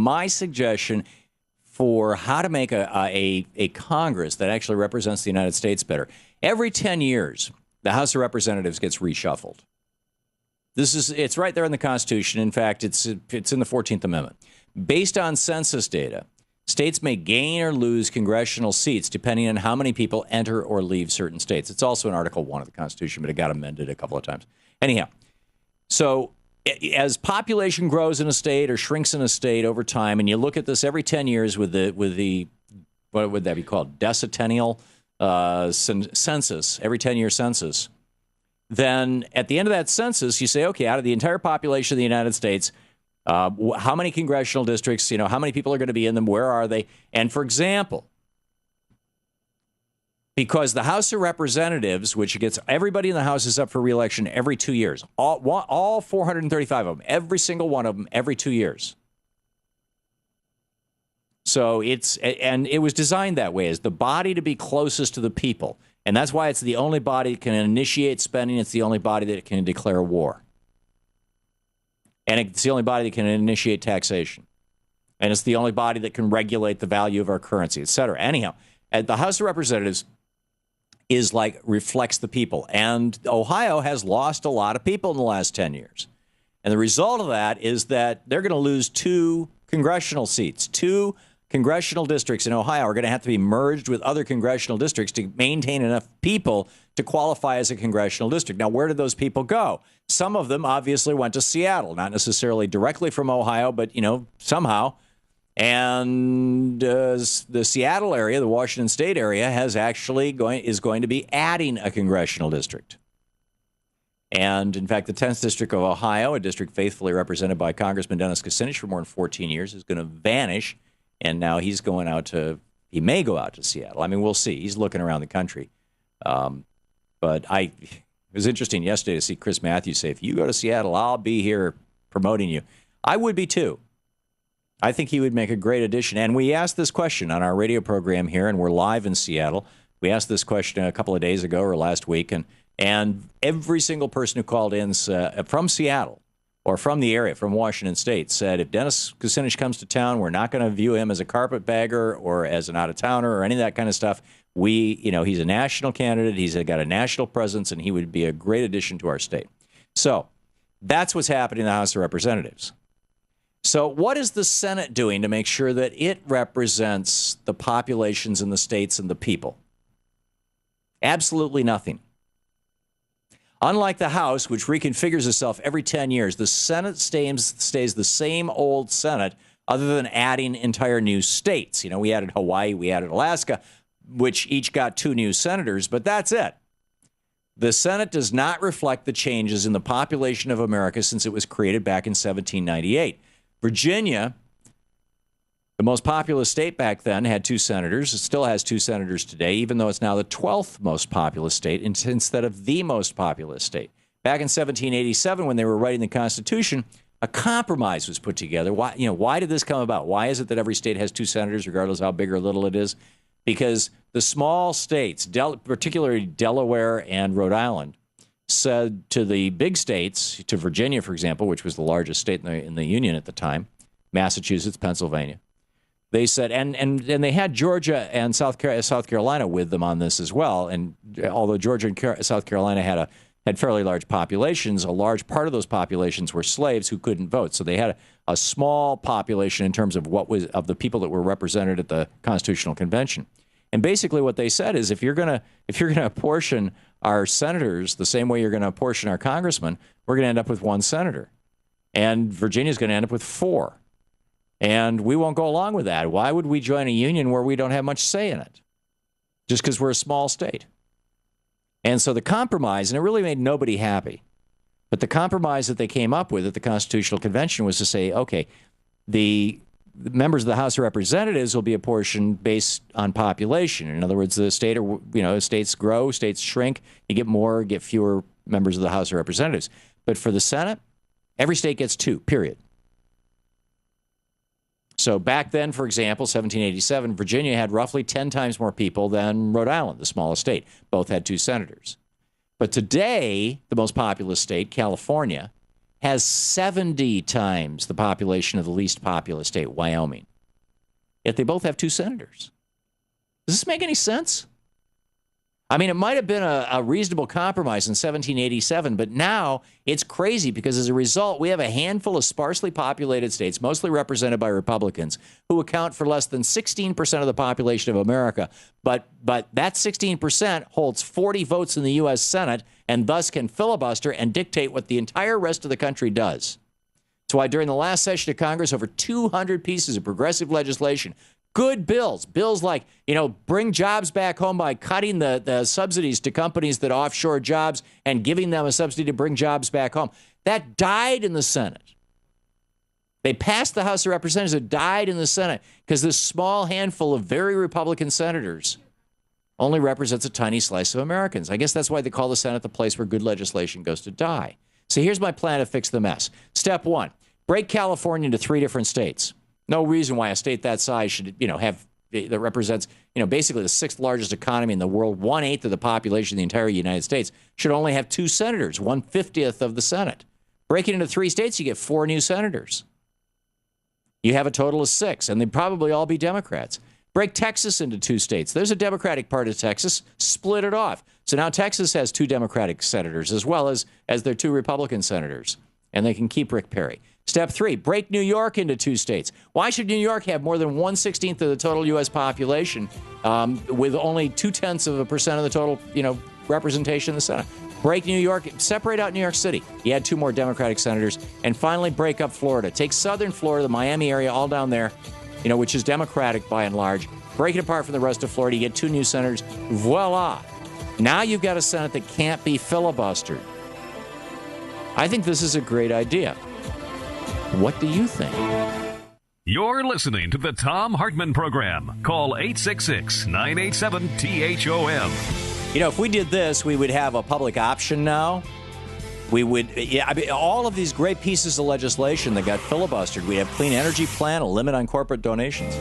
my suggestion for how to make a Congress that actually represents the United States better. Every 10 years, the House of Representatives gets reshuffled. It's right there in the Constitution. In fact, it's in the 14th Amendment. Based on census data, states may gain or lose congressional seats depending on how many people enter or leave certain states. It's also in Article 1 of the Constitution, but it got amended a couple of times. Anyhow, so as population grows in a state or shrinks in a state over time, and you look at this every 10 years with the what would that be called? Decennial census, every 10-year census, then at the end of that census, you say, okay, out of the entire population of the United States, how many congressional districts, how many people are going to be in them? Where are they? And for example, because the House of Representatives, which gets everybody in the House is up for re-election every 2 years, all 435 of them, every single one of them, every 2 years. So it was designed that way, as the body to be closest to the people. And that's why it's the only body that can initiate spending. It's the only body that can declare war. And it's the only body that can initiate taxation. And it's the only body that can regulate the value of our currency, et cetera. Anyhow, the House of Representatives reflects the people. And Ohio has lost a lot of people in the last 10 years. And the result of that is that they're going to lose 2 congressional seats. 2 congressional districts in Ohio are going to have to be merged with other congressional districts to maintain enough people to qualify as a congressional district. Now, where did those people go? Some of them obviously went to Seattle, not necessarily directly from Ohio, but, somehow. And the Seattle area, the Washington State area, is going to be adding a congressional district. And, in fact, the 10th District of Ohio, a district faithfully represented by Congressman Dennis Kucinich for more than 14 years, is going to vanish. And now he may go out to Seattle. I mean, we'll see. He's looking around the country. But it was interesting yesterday to see Chris Matthews say, if you go to Seattle, I'll be here promoting you. I would be too. I think he would make a great addition. And we asked this question on our radio program here, and we're live in Seattle. We asked this question a couple of days ago or last week, and every single person who called in from Seattle or from the area, from Washington State, said if Dennis Kucinich comes to town, we're not going to view him as a carpetbagger or as an out-of-towner or any of that kind of stuff. He's a national candidate. He's got a national presence, and he would be a great addition to our state. So that's what's happening in the House of Representatives. So what is the Senate doing to make sure that it represents the populations in the states and the people? Absolutely nothing. Unlike the House, which reconfigures itself every 10 years, the Senate stays the same old Senate other than adding entire new states. We added Hawaii, we added Alaska, which each got 2 new senators, but that's it. The Senate does not reflect the changes in the population of America since it was created back in 1798. Virginia, the most populous state back then, had 2 senators. It still has 2 senators today, even though it's now the 12th most populous state instead of the most populous state. Back in 1787, when they were writing the Constitution, a compromise was put together. Why did this come about? Why is it that every state has 2 senators, regardless of how big or little it is? Because the small states, particularly Delaware and Rhode Island, said to the big states, to Virginia, for example, which was the largest state in the Union at the time, Massachusetts, Pennsylvania, they said, and they had Georgia and South Carolina with them on this as well. And although Georgia and South Carolina had fairly large populations, a large part of those populations were slaves who couldn't vote. So they had a small population in terms of of the people that were represented at the Constitutional Convention. And basically what they said is if you're going to apportion our senators the same way you're going to apportion our congressmen, we're going to end up with 1 senator. And Virginia's going to end up with 4. And we won't go along with that. Why would we join a union where we don't have much say in it? Just because we're a small state. And so the compromise, and it really made nobody happy, but the compromise that they came up with at the Constitutional Convention was to say, okay, the members of the House of Representatives will be apportioned based on population. In other words, the states grow, states shrink, you get fewer members of the House of Representatives. But for the Senate, every state gets 2, period. So back then, for example, 1787, Virginia had roughly 10 times more people than Rhode Island, the smallest state. Both had 2 senators. But today, the most populous state, California, has 70 times the population of the least populous state, Wyoming. Yet they both have 2 senators. Does this make any sense? I mean, it might have been a reasonable compromise in 1787, but now it's crazy because as a result, we have a handful of sparsely populated states, mostly represented by Republicans, who account for less than 16% of the population of America. But that 16% holds 40 votes in the U.S. Senate and thus can filibuster and dictate what the entire rest of the country does. That's why during the last session of Congress, over 200 pieces of progressive legislation, good bills like, bring jobs back home by cutting the subsidies to companies that offshore jobs and giving them a subsidy to bring jobs back home. That died in the Senate. They passed the House of Representatives. It died in the Senate because this small handful of very Republican senators only represents a tiny slice of Americans. I guess that's why they call the Senate the place where good legislation goes to die. So here's my plan to fix the mess. Step 1, break California into 3 different states. No reason why a state that size should, have that represents, basically the 6th largest economy in the world, 1/8 of the population of the entire United States, should only have 2 senators, 1/50th of the Senate. Break it into 3 states, you get 4 new senators. You have a total of 6, and they'd probably all be Democrats. Break Texas into 2 states. There's a Democratic part of Texas. Split it off. So now Texas has 2 Democratic senators as well as their 2 Republican senators, and they can keep Rick Perry. Step 3, break New York into 2 states. Why should New York have more than 1/16 of the total U.S. population with only 0.2% of the total, representation in the Senate? Break New York, separate out New York City. You add 2 more Democratic senators. And finally, break up Florida. Take southern Florida, the Miami area, all down there, which is Democratic by and large. Break it apart from the rest of Florida. You get 2 new senators. Voila. Now you've got a Senate that can't be filibustered. I think this is a great idea. What do you think? You're listening to the Thom Hartmann Program. Call 866-987-THOM. If we did this, we would have a public option now. We would, all of these great pieces of legislation that got filibustered. We have clean energy plan, a limit on corporate donations.